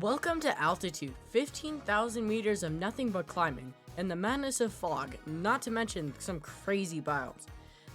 Welcome to altitude, 15,000 meters of nothing but climbing, and the madness of fog, not to mention some crazy biomes.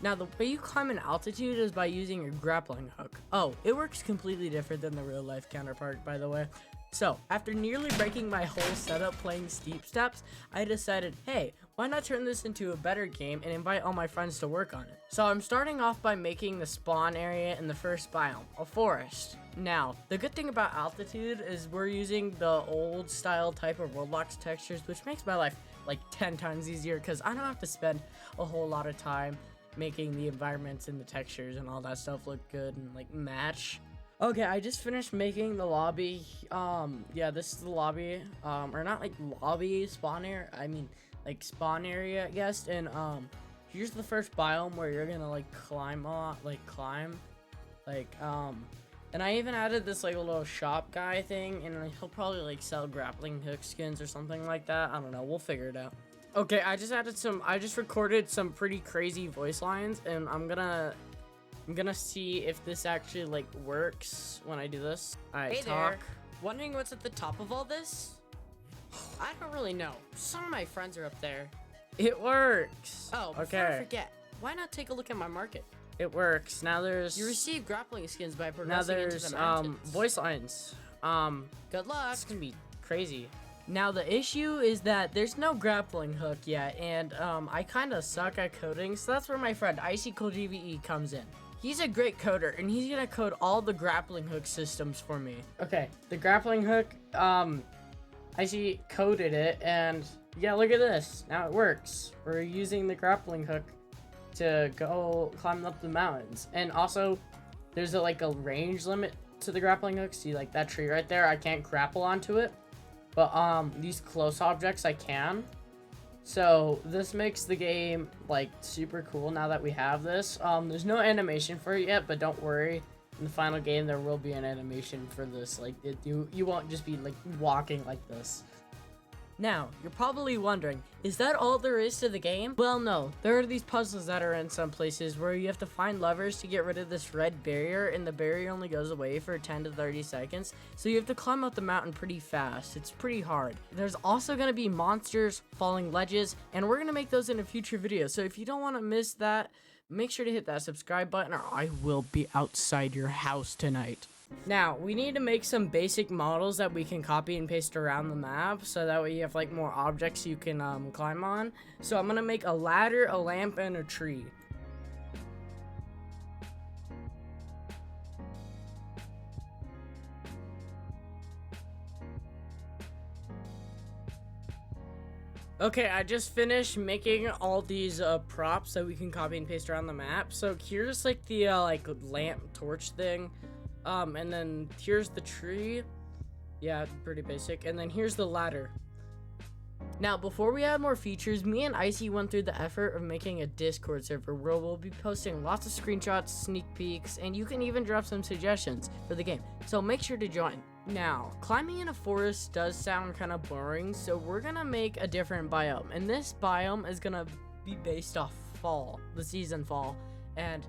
Now, the way you climb in altitude is by using your grappling hook. Oh, it works completely different than the real life counterpart, by the way. So, after nearly breaking my whole setup playing steep steps, I decided, hey, why not turn this into a better game and invite all my friends to work on it? So I'm starting off by making the spawn area in the first biome, a forest. Now, the good thing about altitude is we're using the old style type of Roblox textures, which makes my life like 10 times easier because I don't have to spend a whole lot of time making the environments and the textures and all that stuff look good and like match. Okay, I just finished making the lobby. Yeah, this is the lobby. Or not like lobby, spawn area. I mean, like spawn area, I guess. And here's the first biome where you're gonna like climb a lot, and I even added this like a little shop guy thing, and he'll probably like sell grappling hook skins or something like that. I don't know. We'll figure it out. Okay, I just recorded some pretty crazy voice lines, and I'm gonna see if this actually like works when I do this. Hey there. Wondering what's at the top of all this? I don't really know. Some of my friends are up there. It works. Oh, before I forget, why not take a look at my market? It works. Now there's You receive grappling skins by progressing into the mountains. Voice lines. Good luck. This can be crazy. Now the issue is that there's no grappling hook yet, and I kind of suck at coding, so that's where my friend IcyCodeGVE comes in. He's a great coder, and he's gonna code all the grappling hook systems for me. Okay, the grappling hook, Icy coded it, and yeah, look at this. Now it works. We're using the grappling hook to go climb up the mountains, and also there's like a range limit to the grappling hook. See, like that tree right there, I can't grapple onto it, but these close objects I can. So this makes the game like super cool now that we have this. There's no animation for it yet, but don't worry. In the final game, there will be an animation for this. Like you won't just be like walking like this. Now, you're probably wondering, is that all there is to the game? Well, no. There are these puzzles that are in some places where you have to find levers to get rid of this red barrier, and the barrier only goes away for 10 to 30 seconds. So you have to climb up the mountain pretty fast. It's pretty hard. There's also going to be monsters, falling ledges, and we're going to make those in a future video. So if you don't want to miss that, make sure to hit that subscribe button, or I will be outside your house tonight. Now, we need to make some basic models that we can copy and paste around the map, so that way you have like more objects you can climb on. So I'm gonna make a ladder, a lamp, and a tree. Okay, I just finished making all these props that we can copy and paste around the map. So here's like the like lamp torch thing. And then here's the tree. Yeah, pretty basic. And then here's the ladder. Now, before we add more features, me and Icy went through the effort of making a Discord server where we'll be posting lots of screenshots, sneak peeks, and you can even drop some suggestions for the game. So make sure to join. Now, climbing in a forest does sound kind of boring, so we're gonna make a different biome. And this biome is gonna be based off fall, the season fall. And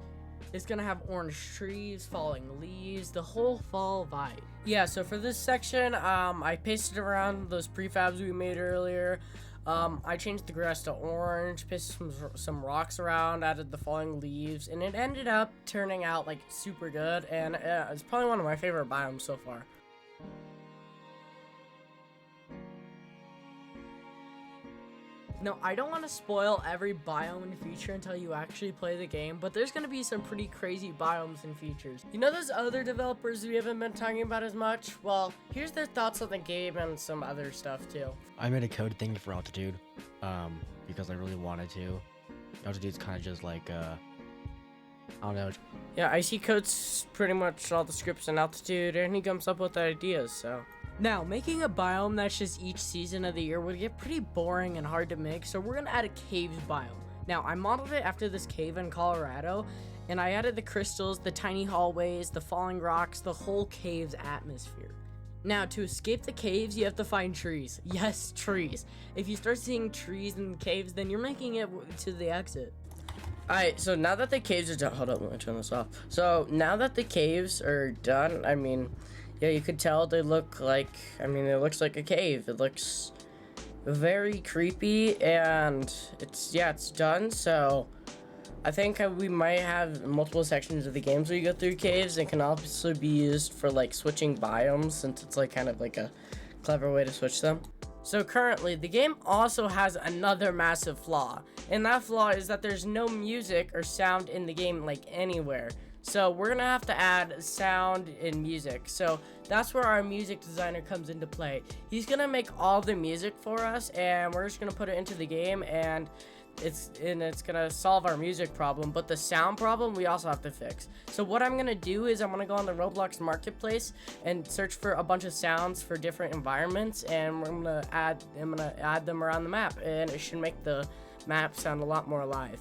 it's gonna have orange trees, falling leaves, the whole fall vibe. Yeah, so for this section, I pasted around those prefabs we made earlier. I changed the grass to orange, pasted some rocks around, added the falling leaves, and it ended up turning out like super good, and it's probably one of my favorite biomes so far. No, I don't want to spoil every biome and feature until you actually play the game, but there's going to be some pretty crazy biomes and features. You know those other developers we haven't been talking about as much? Well, here's their thoughts on the game and some other stuff too. I made a code thing for altitude, because I really wanted to. Altitude's kind of just like, I don't know. Yeah, Icy codes pretty much all the scripts in altitude, and he comes up with the ideas, so. Now, making a biome that's just each season of the year would get pretty boring and hard to make, so we're gonna add a caves biome. Now, I modeled it after this cave in Colorado, and I added the crystals, the tiny hallways, the falling rocks, the whole cave's atmosphere. Now, to escape the caves, you have to find trees. Yes, trees. If you start seeing trees in the caves, then you're making it to the exit. Alright, so now that the caves are done, hold up, let me turn this off. So now that the caves are done, I mean, Yeah, you could tell they look like, I mean, it looks like a cave. It looks very creepy, and it's done. So I think we might have multiple sections of the games where you go through caves. It can also be used for like switching biomes, since it's like kind of like a clever way to switch them. So currently the game also has another massive flaw, and that flaw is that there's no music or sound in the game like anywhere. So we're gonna have to add sound and music. So that's where our music designer comes into play. He's gonna make all the music for us, and we're just gonna put it into the game, and it's gonna solve our music problem. But the sound problem we also have to fix. So what I'm gonna do is I'm gonna go on the Roblox marketplace and search for a bunch of sounds for different environments, and I'm gonna add them around the map, and it should make the map sound a lot more alive.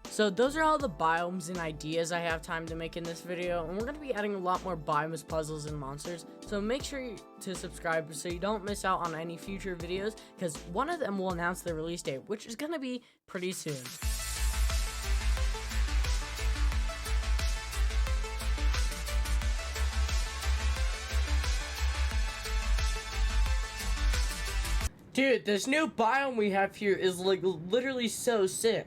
So those are all the biomes and ideas I have time to make in this video, and we're going to be adding a lot more biomes, puzzles, and monsters. So make sure to subscribe so you don't miss out on any future videos, because one of them will announce the release date, which is going to be pretty soon. Dude, this new biome we have here is like literally so sick.